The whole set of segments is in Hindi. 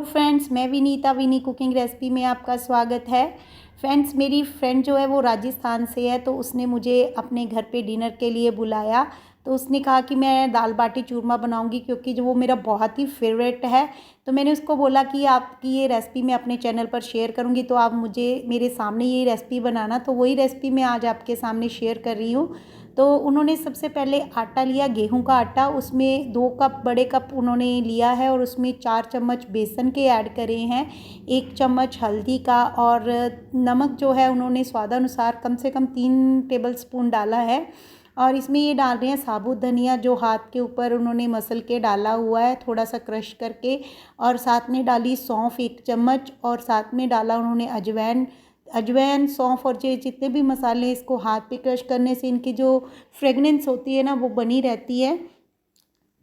फ्रेंड्स, मैं विनीता विनी कुकिंग रेसिपी में आपका स्वागत है। फ्रेंड्स, मेरी फ्रेंड जो है वो राजस्थान से है, तो उसने मुझे अपने घर पे डिनर के लिए बुलाया। तो उसने कहा कि मैं दाल बाटी चूरमा बनाऊंगी, क्योंकि जो वो मेरा बहुत ही फेवरेट है। तो मैंने उसको बोला कि आपकी ये रेसिपी मैं अपने चैनल पर शेयर करूंगी, तो आप मुझे मेरे सामने ये रेसिपी बनाना। तो वही रेसिपी मैं आज आपके सामने शेयर कर रही हूँ। तो उन्होंने सबसे पहले आटा लिया, गेहूं का आटा। उसमें 2 कप बड़े कप उन्होंने लिया है और उसमें 4 चम्मच बेसन के ऐड करे हैं, 1 चम्मच हल्दी का, और नमक जो है उन्होंने स्वादानुसार कम से कम 3 टेबल स्पून डाला है। और इसमें ये डाल रहे हैं साबुत धनिया, जो हाथ के ऊपर उन्होंने मसल के डाला हुआ है, थोड़ा सा क्रश करके। और साथ में डाली सौंफ 1 चम्मच, और साथ में डाला उन्होंने अजवाइन। अजवाइन, सौंफ और ये जितने भी मसाले हैं, इसको हाथ पे क्रश करने से इनकी जो फ्रेगनेंस होती है ना, वो बनी रहती है।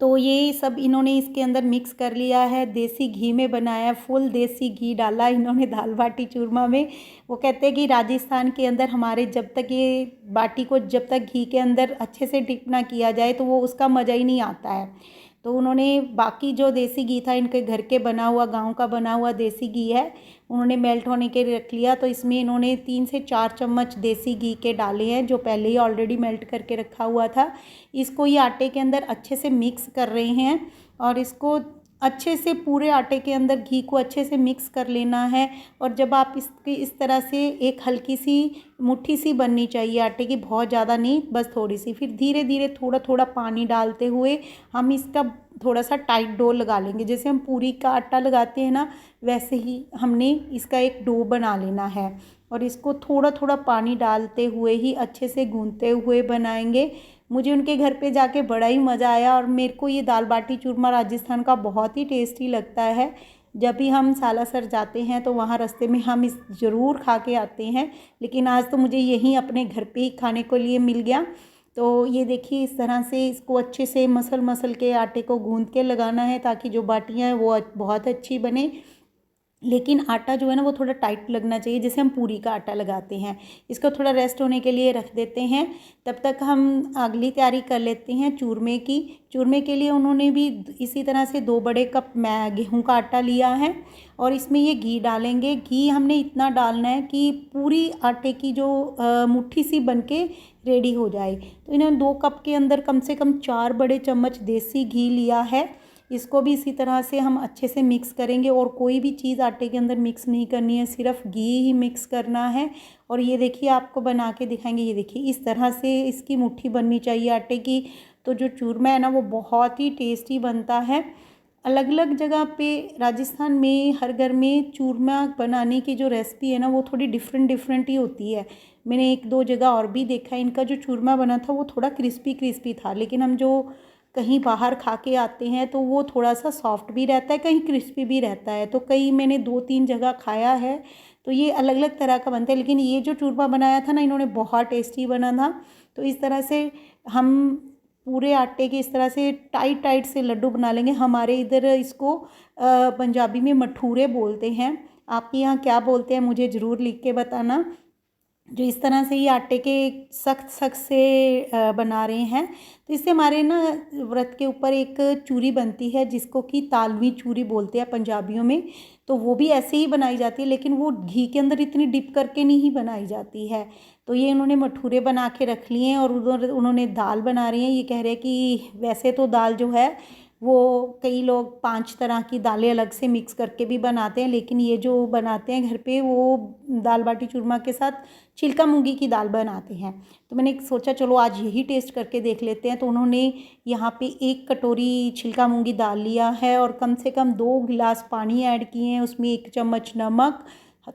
तो ये सब इन्होंने इसके अंदर मिक्स कर लिया है। देसी घी में बनाया, फुल देसी घी डाला इन्होंने दाल बाटी चूरमा में। वो कहते हैं कि राजस्थान के अंदर हमारे जब तक ये बाटी को जब तक घी के अंदर अच्छे से डिप ना किया जाए, तो वो उसका मज़ा ही नहीं आता है। तो उन्होंने बाकी जो देसी घी था, इनके घर के बना हुआ, गांव का बना हुआ देसी घी है, उन्होंने मेल्ट होने के लिए रख लिया। तो इसमें इन्होंने 3 से 4 चम्मच देसी घी के डाले हैं, जो पहले ही ऑलरेडी मेल्ट करके रखा हुआ था। इसको ये आटे के अंदर अच्छे से मिक्स कर रहे हैं, और इसको अच्छे से पूरे आटे के अंदर घी को अच्छे से मिक्स कर लेना है। और जब आप इसकी इस तरह से एक हल्की सी मुट्ठी सी बननी चाहिए आटे की, बहुत ज़्यादा नहीं, बस थोड़ी सी। फिर धीरे धीरे थोड़ा थोड़ा पानी डालते हुए हम इसका थोड़ा सा टाइट डो लगा लेंगे। जैसे हम पूरी का आटा लगाते हैं ना, वैसे ही हमने इसका एक डो बना लेना है। और इसको थोड़ा थोड़ा पानी डालते हुए ही अच्छे से गूंथते हुए बनाएंगे। मुझे उनके घर पे जाके बड़ा ही मज़ा आया, और मेरे को ये दाल बाटी चूरमा राजस्थान का बहुत ही टेस्टी लगता है। जब भी हम सालासर जाते हैं तो वहाँ रास्ते में हम इस ज़रूर खा के आते हैं, लेकिन आज तो मुझे यहीं अपने घर पे ही खाने को लिए मिल गया। तो ये देखिए, इस तरह से इसको अच्छे से मसल मसल के आटे को गूंद के लगाना है, ताकि जो बाटियाँ हैं वो बहुत अच्छी बने। लेकिन आटा जो है ना, वो थोड़ा टाइट लगना चाहिए, जैसे हम पूरी का आटा लगाते हैं। इसको थोड़ा रेस्ट होने के लिए रख देते हैं। तब तक हम अगली तैयारी कर लेते हैं चूरमे की। चूरमे के लिए उन्होंने भी इसी तरह से 2 बड़े कप गेहूं का आटा लिया है, और इसमें ये घी डालेंगे। घी हमने इतना डालना है कि पूरी आटे की जो मुट्ठी सी बन के रेडी हो जाए। तो इन्होंने 2 कप के अंदर कम से कम 4 बड़े चम्मच देसी घी लिया है। इसको भी इसी तरह से हम अच्छे से मिक्स करेंगे, और कोई भी चीज़ आटे के अंदर मिक्स नहीं करनी है, सिर्फ घी ही मिक्स करना है। और ये देखिए, आपको बना के दिखाएंगे। ये देखिए, इस तरह से इसकी मुट्ठी बननी चाहिए आटे की। तो जो चूरमा है ना, वो बहुत ही टेस्टी बनता है। अलग अलग जगह पे राजस्थान में हर घर में चूरमा बनाने की जो रेसिपी है ना, वो थोड़ी डिफरेंट डिफरेंट ही होती है। मैंने 1-2 जगह और भी देखा है, इनका जो चूरमा बना था वो थोड़ा क्रिस्पी क्रिस्पी था। लेकिन हम जो कहीं बाहर खा के आते हैं तो वो थोड़ा सा सॉफ्ट भी रहता है, कहीं क्रिस्पी भी रहता है। तो कई मैंने 2-3 जगह खाया है, तो ये अलग अलग तरह का बनता है। लेकिन ये जो चूरमा बनाया था ना इन्होंने, बहुत टेस्टी बना था। तो इस तरह से हम पूरे आटे के इस तरह से टाइट टाइट से लड्डू बना लेंगे। हमारे इधर इसको पंजाबी में मठूरे बोलते हैं। आपके यहाँ क्या बोलते हैं, मुझे ज़रूर लिख के बताना। जो इस तरह से ये आटे के सख्त सख्त से बना रहे हैं। तो इससे हमारे ना व्रत के ऊपर एक चूरी बनती है, जिसको कि तालवी चूरी बोलते हैं पंजाबियों में। तो वो भी ऐसे ही बनाई जाती है, लेकिन वो घी के अंदर इतनी डिप करके नहीं बनाई जाती है। तो ये इन्होंने मठूरे बना के रख लिए हैं, और उधर उन्होंने दाल बना रही हैं। ये कह रहे हैं कि वैसे तो दाल जो है वो कई लोग 5 तरह की दालें अलग से मिक्स करके भी बनाते हैं, लेकिन ये जो बनाते हैं घर पे, वो दाल बाटी चूरमा के साथ छिलका मूंगी की दाल बनाते हैं। तो मैंने सोचा चलो आज यही टेस्ट करके देख लेते हैं। तो उन्होंने यहाँ पे 1 कटोरी छिलका मूंगी दाल लिया है, और कम से कम 2 गिलास पानी ऐड किए हैं। उसमें 1 चम्मच नमक,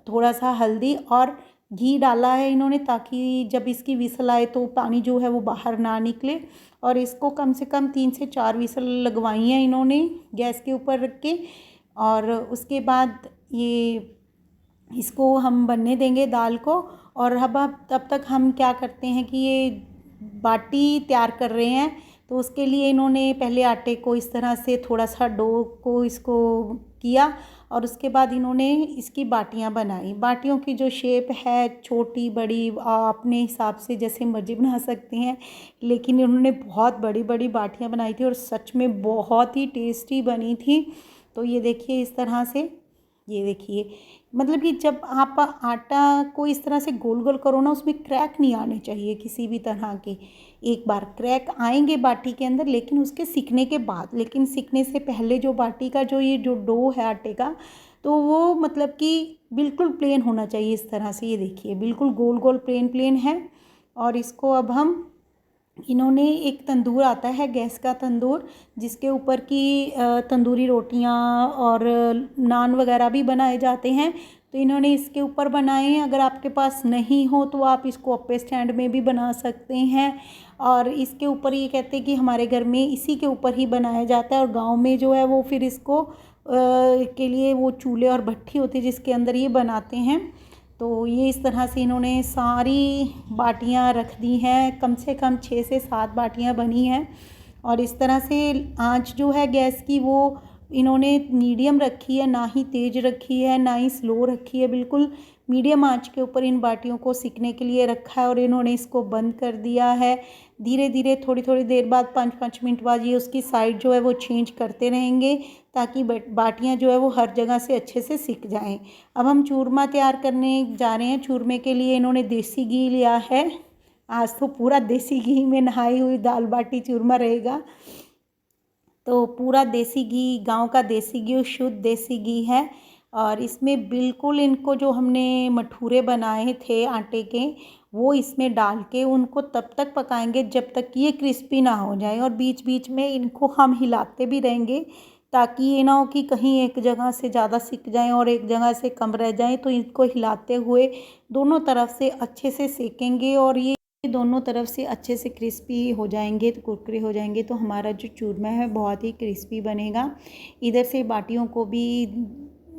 थोड़ा सा हल्दी और घी डाला है इन्होंने, ताकि जब इसकी विसल आए तो पानी जो है वो बाहर ना निकले। और इसको कम से कम 3 से 4 विसल लगवाई हैं इन्होंने गैस के ऊपर रख के। और उसके बाद ये इसको हम बनने देंगे दाल को। और अब तब तक हम क्या करते हैं कि ये बाटी तैयार कर रहे हैं। तो उसके लिए इन्होंने पहले आटे को इस तरह से थोड़ा सा डो को इसको किया, और उसके बाद इन्होंने इसकी बाटियां बनाई। बाटियों की जो शेप है, छोटी बड़ी आप अपने हिसाब से जैसे मर्जी बना सकते हैं, लेकिन इन्होंने बहुत बड़ी बड़ी बाटियां बनाई थी, और सच में बहुत ही टेस्टी बनी थी। तो ये देखिए इस तरह से, ये देखिए मतलब कि जब आप आटा को इस तरह से गोल गोल करो ना, उसमें क्रैक नहीं आने चाहिए किसी भी तरह के। एक बार क्रैक आएंगे बाटी के अंदर, लेकिन उसके सिकने के बाद, लेकिन सिकने से पहले जो बाटी का जो ये जो डो है आटे का, तो वो मतलब कि बिल्कुल प्लेन होना चाहिए इस तरह से। ये देखिए बिल्कुल गोल गोल प्लेन प्लेन है। और इसको अब हम, इन्होंने एक तंदूर आता है गैस का तंदूर, जिसके ऊपर की तंदूरी रोटियां और नान वगैरह भी बनाए जाते हैं, तो इन्होंने इसके ऊपर बनाए हैं। अगर आपके पास नहीं हो तो आप इसको अप्पे स्टैंड में भी बना सकते हैं। और इसके ऊपर ये कहते हैं कि हमारे घर में इसी के ऊपर ही बनाया जाता है, और गांव में जो है वो फिर इसको के लिए वो चूल्हे और भट्ठी होती है जिसके अंदर ये बनाते हैं। तो ये इस तरह से इन्होंने सारी बाटियां रख दी हैं, कम से कम 6 से 7 बाटियां बनी हैं। और इस तरह से आंच जो है गैस की वो इन्होंने मीडियम रखी है, ना ही तेज़ रखी है ना ही स्लो रखी है, बिल्कुल मीडियम आंच के ऊपर इन बाटियों को सिकने के लिए रखा है। और इन्होंने इसको बंद कर दिया है। धीरे धीरे थोड़ी थोड़ी देर बाद 5-5 मिनट बाद ये उसकी साइड जो है वो चेंज करते रहेंगे, ताकि बाटियां जो है वो हर जगह से अच्छे से सिक जाएं। अब हम चूरमा तैयार करने जा रहे हैं। चूरमे के लिए इन्होंने देसी घी लिया है। आज तो पूरा देसी घी में नहाई हुई दाल बाटी चूरमा रहेगा। तो पूरा देसी घी, गांव का देसी घी, शुद्ध देसी घी है। और इसमें बिल्कुल इनको जो हमने मठूरे बनाए थे आटे के, वो इसमें डाल के उनको तब तक पकाएंगे जब तक कि ये क्रिस्पी ना हो जाए। और बीच बीच में इनको हम हिलाते भी रहेंगे, ताकि ये ना हो कि कहीं एक जगह से ज़्यादा सिक जाएं और एक जगह से कम रह जाएं। तो इनको हिलाते हुए दोनों तरफ से अच्छे से सेकेंगे, और ये दोनों तरफ से अच्छे से क्रिस्पी हो जाएंगे, तो कुरकुरे हो जाएंगे, तो हमारा जो चूरमा है बहुत ही क्रिस्पी बनेगा। इधर से बाटियों को भी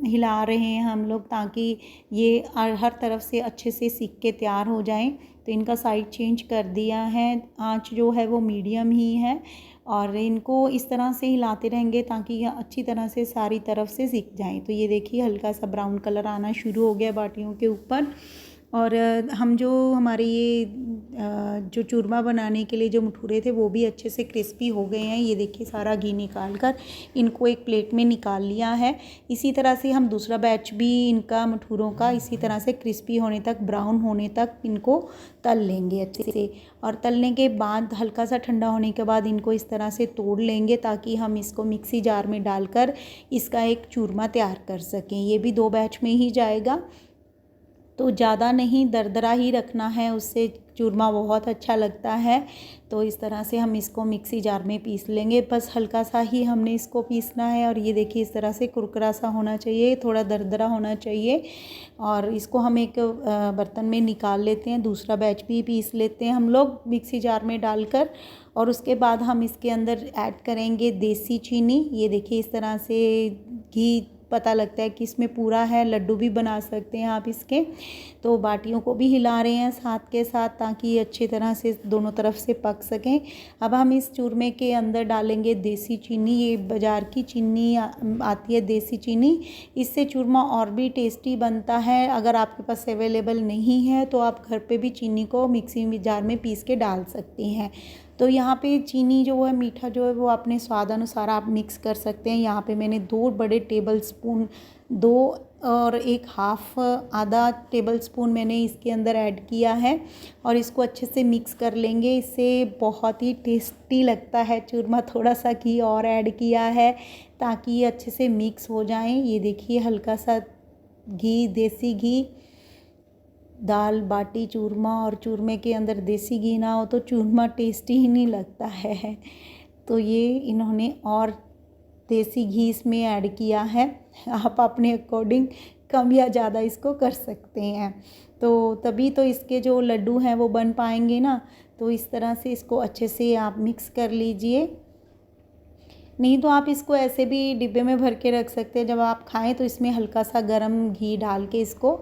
हिला रहे हैं हम लोग, ताकि ये हर तरफ से अच्छे से सीख के तैयार हो जाएं। तो इनका साइड चेंज कर दिया है, आंच जो है वो मीडियम ही है। और इनको इस तरह से हिलाते रहेंगे ताकि ये अच्छी तरह से सारी तरफ से सीख जाएं। तो ये देखिए हल्का सा ब्राउन कलर आना शुरू हो गया बाटियों के ऊपर। और हम जो हमारे ये जो चूरमा बनाने के लिए जो भटूरे थे वो भी अच्छे से क्रिस्पी हो गए हैं। ये देखिए सारा घी निकाल कर इनको एक प्लेट में निकाल लिया है। इसी तरह से हम दूसरा बैच भी इनका भटूरों का इसी तरह से क्रिस्पी होने तक, ब्राउन होने तक इनको तल लेंगे अच्छे से। और तलने के बाद हल्का सा ठंडा होने के बाद इनको इस तरह से तोड़ लेंगे, ताकि हम इसको मिक्सी जार में डालकर इसका एक चूरमा तैयार कर सकें। ये भी 2 बैच में ही जाएगा, तो ज़्यादा नहीं, दरदरा ही रखना है, उससे चूरमा बहुत अच्छा लगता है। तो इस तरह से हम इसको मिक्सी जार में पीस लेंगे, बस हल्का सा ही हमने इसको पीसना है। और ये देखिए इस तरह से कुरकुरा सा होना चाहिए, थोड़ा दरदरा होना चाहिए। और इसको हम एक बर्तन में निकाल लेते हैं। दूसरा बैच भी पीस लेते हैं हम लोग मिक्सी जार में डालकर। और उसके बाद हम इसके अंदर ऐड करेंगे देसी चीनी। ये देखिए इस तरह से घी पता लगता है कि इसमें पूरा है, लड्डू भी बना सकते हैं आप इसके। तो बाटियों को भी हिला रहे हैं साथ के साथ, ताकि ये अच्छी तरह से दोनों तरफ से पक सकें। अब हम इस चूरमे के अंदर डालेंगे देसी चीनी। ये बाज़ार की चीनी आती है देसी चीनी, इससे चूरमा और भी टेस्टी बनता है। अगर आपके पास अवेलेबल नहीं है तो आप घर पे भी चीनी को मिक्सी जार में पीस के डाल सकती हैं। तो यहाँ पे चीनी जो है, मीठा जो है वो अपने स्वाद अनुसार आप मिक्स कर सकते हैं। यहाँ पे मैंने 2 बड़े टेबल स्पून, 2 और 1 हाफ, आधा टेबल स्पून मैंने इसके अंदर ऐड किया है। और इसको अच्छे से मिक्स कर लेंगे, इससे बहुत ही टेस्टी लगता है चूरमा। थोड़ा सा घी और ऐड किया है ताकि ये अच्छे से मिक्स हो जाएं। ये देखिए हल्का सा घी, देसी घी, दाल बाटी चूरमा, और चूरमे के अंदर देसी घी ना हो तो चूरमा टेस्टी ही नहीं लगता है। तो ये इन्होंने और देसी घी इसमें ऐड किया है। आप अपने अकॉर्डिंग कम या ज़्यादा इसको कर सकते हैं। तो तभी तो इसके जो लड्डू हैं वो बन पाएंगे ना। तो इस तरह से इसको अच्छे से आप मिक्स कर लीजिए। नहीं तो आप इसको ऐसे भी डिब्बे में भर के रख सकते हैं। जब आप खाएं तो इसमें हल्का सा गरम घी डाल के इसको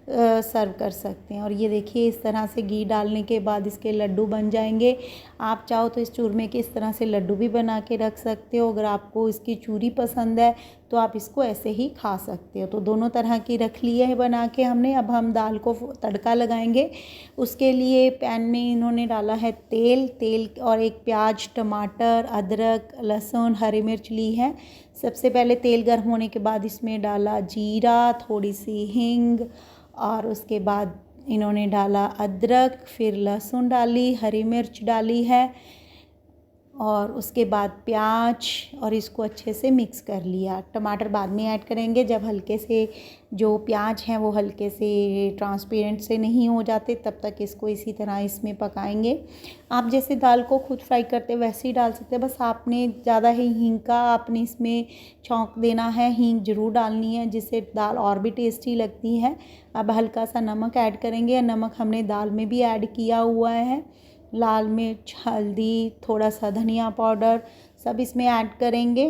सर्व कर सकते हैं। और ये देखिए इस तरह से घी डालने के बाद इसके लड्डू बन जाएंगे। आप चाहो तो इस चूरमे के इस तरह से लड्डू भी बना के रख सकते हो। अगर आपको इसकी चूरी पसंद है तो आप इसको ऐसे ही खा सकते हो। तो दोनों तरह की रख लिए है बना के हमने। अब हम दाल को तड़का लगाएंगे। उसके लिए पैन में इन्होंने डाला है तेल और एक प्याज, टमाटर, अदरक, लहसुन, हरी मिर्च ली है। सबसे पहले तेल गर्म होने के बाद इसमें डाला जीरा, थोड़ी सी हींग, और उसके बाद इन्होंने डाला अदरक, फिर लहसुन डाली, हरी मिर्च डाली है, और उसके बाद प्याज, और इसको अच्छे से मिक्स कर लिया। टमाटर बाद में ऐड करेंगे जब हल्के से जो प्याज हैं वो हल्के से ट्रांसपेरेंट से नहीं हो जाते, तब तक इसको इसी तरह इसमें पकाएंगे। आप जैसे दाल को खुद फ्राई करते वैसे ही डाल सकते हैं, बस आपने ज़्यादा ही हींग का आपने इसमें छौंक देना है। हींग ज़रूर डालनी है जिससे दाल और भी टेस्टी लगती है। अब हल्का सा नमक ऐड करेंगे। नमक हमने दाल में भी ऐड किया हुआ है। लाल मिर्च, हल्दी, थोड़ा सा धनिया पाउडर सब इसमें ऐड करेंगे,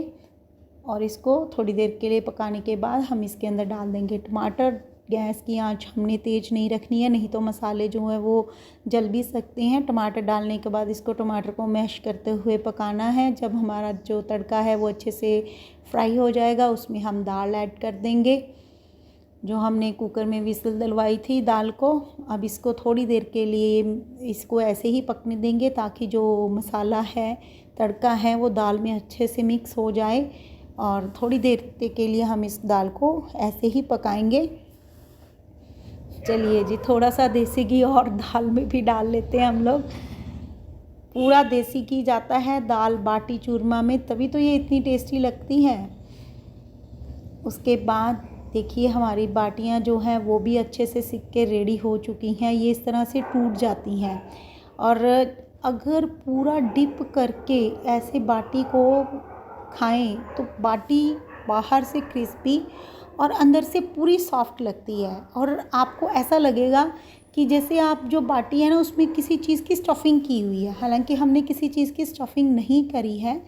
और इसको थोड़ी देर के लिए पकाने के बाद हम इसके अंदर डाल देंगे टमाटर। गैस की आंच हमने तेज़ नहीं रखनी है, नहीं तो मसाले जो है वो जल भी सकते हैं। टमाटर डालने के बाद इसको टमाटर को मैश करते हुए पकाना है। जब हमारा जो तड़का है वो अच्छे से फ्राई हो जाएगा उसमें हम दाल ऐड कर देंगे जो हमने कुकर में विसल दिलवाई थी दाल को। अब इसको थोड़ी देर के लिए इसको ऐसे ही पकने देंगे ताकि जो मसाला है, तड़का है, वो दाल में अच्छे से मिक्स हो जाए। और थोड़ी देर के लिए हम इस दाल को ऐसे ही पकाएंगे। चलिए जी, थोड़ा सा देसी घी और दाल में भी डाल लेते हैं हम लोग। पूरा देसी घी जाता है दाल बाटी चूरमा में, तभी तो ये इतनी टेस्टी लगती है। उसके बाद देखिए हमारी बाटियां जो हैं वो भी अच्छे से सिक के रेडी हो चुकी हैं। ये इस तरह से टूट जाती हैं, और अगर पूरा डिप करके ऐसे बाटी को खाएं तो बाटी बाहर से क्रिस्पी और अंदर से पूरी सॉफ्ट लगती है। और आपको ऐसा लगेगा कि जैसे आप जो बाटी है ना उसमें किसी चीज़ की स्टफिंग की हुई है। हालांकि हमने किसी चीज़ की स्टफिंग नहीं करी है,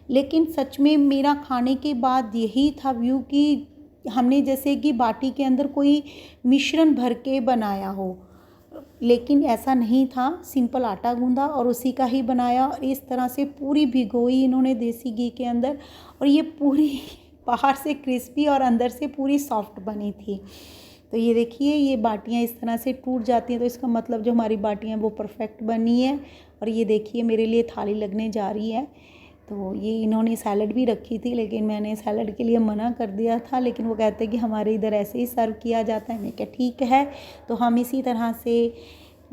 लेकिन सच में मेरा खाने के बाद यही था व्यू कि हमने जैसे कि बाटी के अंदर कोई मिश्रण भर के बनाया हो, लेकिन ऐसा नहीं था। सिंपल आटा गूंदा और उसी का ही बनाया, और इस तरह से पूरी भिगोई इन्होंने देसी घी के अंदर, और ये पूरी बाहर से क्रिस्पी और अंदर से पूरी सॉफ्ट बनी थी। तो ये देखिए ये बाटियाँ इस तरह से टूट जाती हैं, तो इसका मतलब जो हमारी बाटियाँ वो परफेक्ट बनी है। और ये देखिए मेरे लिए थाली लगने जा रही है। तो ये इन्होंने सैलड भी रखी थी, लेकिन मैंने सैलड के लिए मना कर दिया था, लेकिन वो कहते हैं कि हमारे इधर ऐसे ही सर्व किया जाता है। मैं क्या ठीक है, तो हम इसी तरह से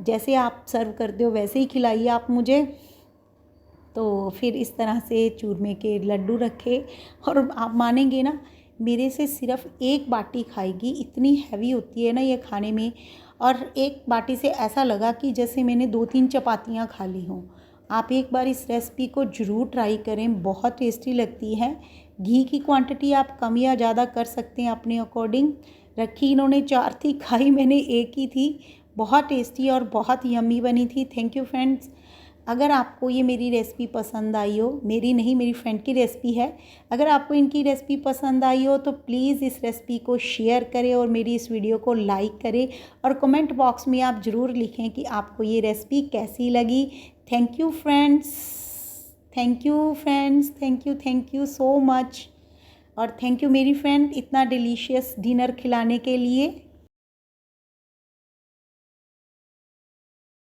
जैसे आप सर्व करते हो वैसे ही खिलाइए आप मुझे। तो फिर इस तरह से चूरमे के लड्डू रखे, और आप मानेंगे ना मेरे से सिर्फ एक बाटी खाएगी, इतनी हैवी होती है ना ये खाने में। और एक बाटी से ऐसा लगा कि जैसे मैंने 2-3 चपातियाँ खा ली हों। आप एक बार इस रेसिपी को ज़रूर ट्राई करें, बहुत टेस्टी लगती है। घी की क्वांटिटी आप कम या ज़्यादा कर सकते हैं अपने अकॉर्डिंग। रखी इन्होंने 4 थी, खाई मैंने एक ही थी। बहुत टेस्टी और बहुत यम्मी बनी थी। Thank you friends. अगर आपको ये मेरी रेसिपी पसंद आई हो, मेरी नहीं मेरी फ्रेंड की रेसिपी है, अगर आपको इनकी रेसिपी पसंद आई हो तो प्लीज़ इस रेसिपी को शेयर करें और मेरी इस वीडियो को लाइक करें, और कमेंट बॉक्स में आप ज़रूर लिखें कि आपको ये रेसिपी कैसी लगी। Thank you friends, thank you friends, thank you so much. और थैंक यू मेरी फ्रेंड इतना डिलीशियस डिनर खिलाने के लिए।